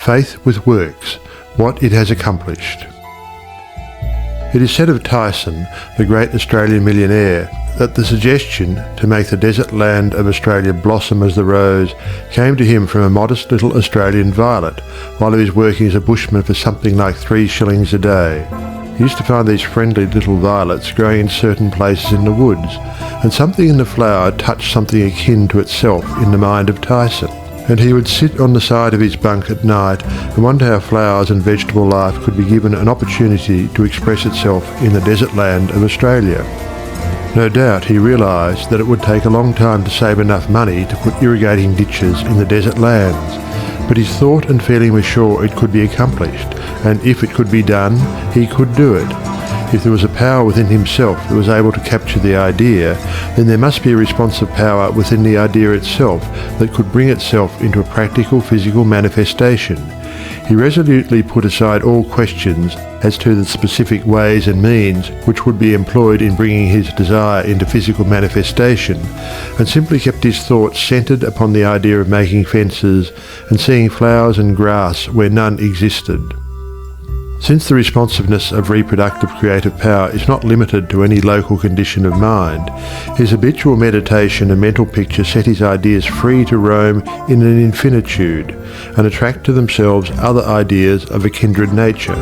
faith with works, what it has accomplished. It is said of Tyson, the great Australian millionaire, that the suggestion to make the desert land of Australia blossom as the rose came to him from a modest little Australian violet while he was working as a bushman for something like 3 shillings a day. He used to find these friendly little violets growing in certain places in the woods, and something in the flower touched something akin to itself in the mind of Tyson. And he would sit on the side of his bunk at night and wonder how flowers and vegetable life could be given an opportunity to express itself in the desert land of Australia. No doubt he realised that it would take a long time to save enough money to put irrigating ditches in the desert lands, but his thought and feeling was sure it could be accomplished, and if it could be done, he could do it. If there was a power within himself that was able to capture the idea, then there must be a responsive power within the idea itself that could bring itself into a practical physical manifestation. He resolutely put aside all questions as to the specific ways and means which would be employed in bringing his desire into physical manifestation, and simply kept his thoughts centred upon the idea of making fences and seeing flowers and grass where none existed. Since the responsiveness of reproductive creative power is not limited to any local condition of mind, his habitual meditation and mental picture set his ideas free to roam in an infinitude and attract to themselves other ideas of a kindred nature.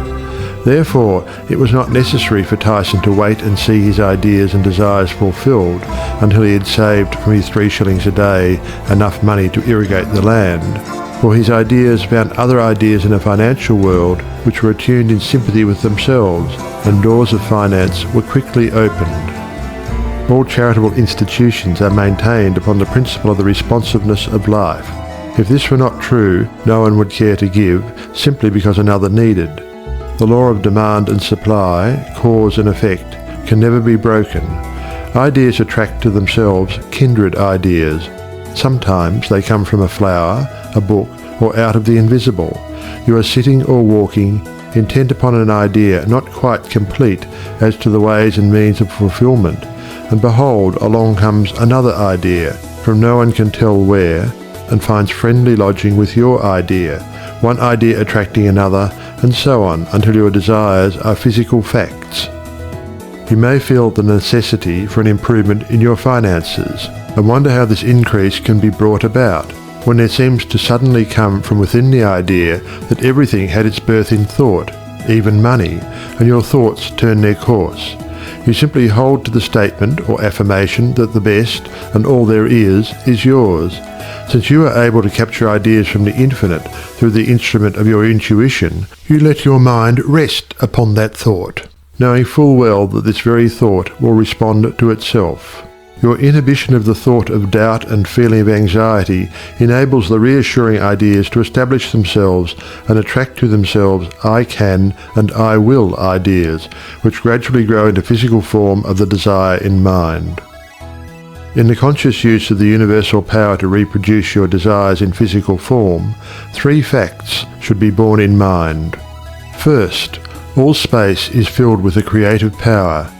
Therefore, it was not necessary for Tyson to wait and see his ideas and desires fulfilled until he had saved from his 3 shillings a day enough money to irrigate the land. For his ideas found other ideas in a financial world which were attuned in sympathy with themselves, and doors of finance were quickly opened. All charitable institutions are maintained upon the principle of the responsiveness of life. If this were not true, no one would care to give, simply because another needed. The law of demand and supply, cause and effect, can never be broken. Ideas attract to themselves kindred ideas. Sometimes they come from a flower, a book, or out of the invisible. You are sitting or walking, intent upon an idea not quite complete as to the ways and means of fulfilment, and behold, along comes another idea, from no one can tell where, and finds friendly lodging with your idea, one idea attracting another, and so on until your desires are physical facts. You may feel the necessity for an improvement in your finances, and wonder how this increase can be brought about, when there seems to suddenly come from within the idea that everything had its birth in thought, even money, and your thoughts turn their course. You simply hold to the statement or affirmation that the best and all there is yours. Since you are able to capture ideas from the infinite through the instrument of your intuition, you let your mind rest upon that thought, knowing full well that this very thought will respond to itself. Your inhibition of the thought of doubt and feeling of anxiety enables the reassuring ideas to establish themselves and attract to themselves I can and I will ideas, which gradually grow into physical form of the desire in mind. In the conscious use of the universal power to reproduce your desires in physical form, 3 facts should be borne in mind. First, all space is filled with a creative power.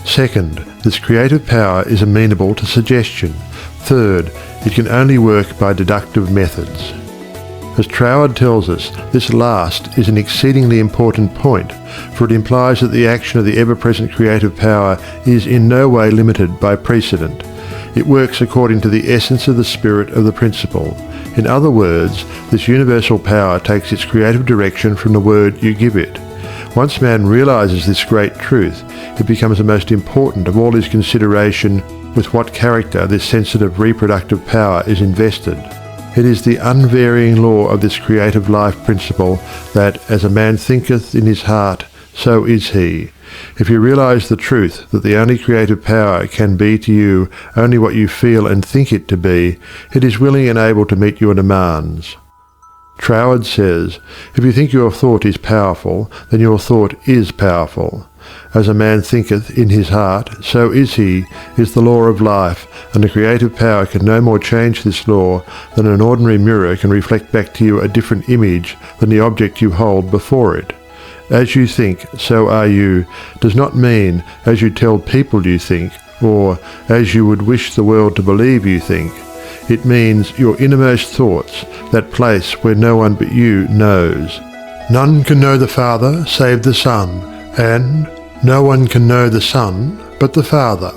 Second, this creative power is amenable to suggestion. Third, it can only work by deductive methods. As Troward tells us, this last is an exceedingly important point, for it implies that the action of the ever-present creative power is in no way limited by precedent. It works according to the essence of the spirit of the principle. In other words, this universal power takes its creative direction from the word you give it. Once man realizes this great truth, it becomes the most important of all his consideration with what character this sensitive reproductive power is invested. It is the unvarying law of this creative life principle that, as a man thinketh in his heart, so is he. If you realize the truth that the only creative power can be to you only what you feel and think it to be, it is willing and able to meet your demands. Troward says, if you think your thought is powerful, then your thought is powerful. As a man thinketh in his heart, so is he, is the law of life, and the creative power can no more change this law than an ordinary mirror can reflect back to you a different image than the object you hold before it. As you think, so are you, does not mean as you tell people you think, or as you would wish the world to believe you think. It means your innermost thoughts, that place where no one but you knows. None can know the Father save the Son, and no one can know the Son but the Father.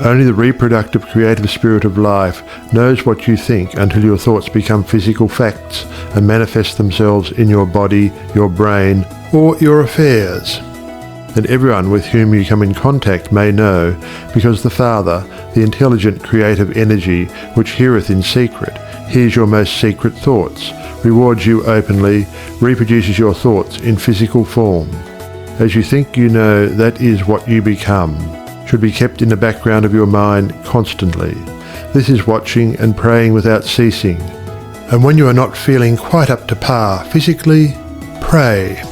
Only the reproductive creative spirit of life knows what you think until your thoughts become physical facts and manifest themselves in your body, your brain, or your affairs. Then everyone with whom you come in contact may know, because the Father, the intelligent creative energy which heareth in secret, hears your most secret thoughts, rewards you openly, reproduces your thoughts in physical form. As you think you know, that is what you become, should be kept in the background of your mind constantly. This is watching and praying without ceasing. And when you are not feeling quite up to par physically, pray.